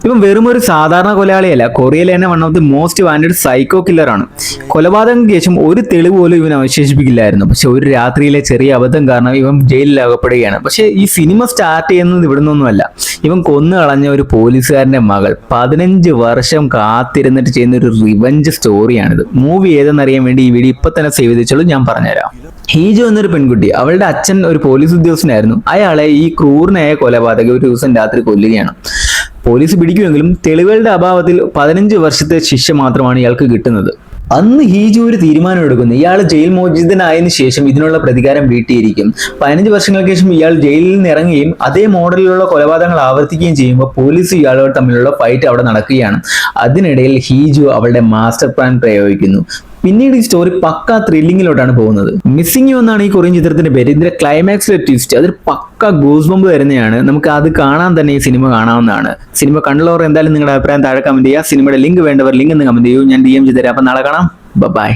ഇവൻ വെറും ഒരു സാധാരണ കൊലയാളിയല്ല, കൊറിയയിലെ തന്നെ one of the most wanted psycho കില്ലറാണ്. കൊലപാതകം ശേഷം ഒരു തെളിവ് പോലും ഇവൻ അവശേഷിപ്പിക്കില്ലായിരുന്നു. പക്ഷെ ഒരു രാത്രിയിലെ ചെറിയ അബദ്ധം കാരണം ഇവൻ ജയിലിൽ അകപ്പെടുകയാണ്. പക്ഷെ ഈ സിനിമ സ്റ്റാർട്ട് ചെയ്യുന്നത് ഇവിടെ നിന്നൊന്നുമല്ല. ഇവൻ കൊന്നു കളഞ്ഞ ഒരു പോലീസുകാരന്റെ മകൾ 15 വർഷം കാത്തിരുന്നിട്ട് ചെയ്യുന്ന ഒരു റിവഞ്ച് സ്റ്റോറിയാണിത്. മൂവി ഏതെന്നറിയാൻ വേണ്ടി ഈ വീഡിയോ ഇപ്പൊ തന്നെ സേവ് ചെയ്തിട്ടുള്ളൂ, ഞാൻ പറഞ്ഞുതരാം. ഹീജോ എന്നൊരു പെൺകുട്ടി, അവളുടെ അച്ഛൻ ഒരു പോലീസ് ഉദ്യോഗസ്ഥനായിരുന്നു. അയാളെ ഈ ക്രൂരനായ കൊലപാതക ഒരു ദിവസം രാത്രി കൊല്ലുകയാണ്. പോലീസ് പിടിക്കുമെങ്കിലും തെളിവുകളുടെ അഭാവത്തിൽ 15 വർഷത്തെ ശിക്ഷ മാത്രമാണ് ഇയാൾക്ക് കിട്ടുന്നത്. അന്ന് ഹീജു ഒരു തീരുമാനം എടുക്കുന്നു. ഇയാൾ ജയിൽ മോചിതനായതിനു ശേഷം ഇതിനുള്ള പ്രതികാരം വീട്ടിയിരിക്കും. 15 വർഷങ്ങൾക്ക് ശേഷം ഇയാൾ ജയിലിൽ നിന്ന് ഇറങ്ങുകയും അതേ മോഡലിലുള്ള കൊലപാതകങ്ങൾ ആവർത്തിക്കുകയും ചെയ്യുമ്പോൾ പോലീസ് ഇയാളോട് തമ്മിലുള്ള ഫൈറ്റ് അവിടെ നടക്കുകയാണ്. അതിനിടയിൽ ഹീജു അവളുടെ മാസ്റ്റർ പ്ലാൻ പ്രയോഗിക്കുന്നു. പിന്നീട് ഈ സ്റ്റോറി പക്ക ത്രില്ലിങ്ങിലോട്ടാണ് പോകുന്നത്. മിസ്സിംഗ് യു എന്നാണ് ഈ കൊറിയൻ ചിത്രത്തിന്റെ പേര്. ഇതിന്റെ ക്ലൈമാക്സിലെ ട്വിസ്റ്റ് അതൊരു പക്ക ഗൂസ് ബംബ് തരുന്നതാണ്. നമുക്ക് അത് കാണാൻ തന്നെ ഈ സിനിമ കാണാവുന്നതാണ്. സിനിമ കണ്ടുള്ളവർ എന്തായാലും നിങ്ങളുടെ അഭിപ്രായം താഴെ കമന്റ് ചെയ്യുക. സിനിമയുടെ ലിങ്ക് വേണ്ടവർ ലിങ്ക് എന്ന് കമന്റ് ചെയ്യൂ, ഞാൻ DM ചെയ്ത് തരാം. അപ്പൊ നാളെ കാണാം. ബൈ.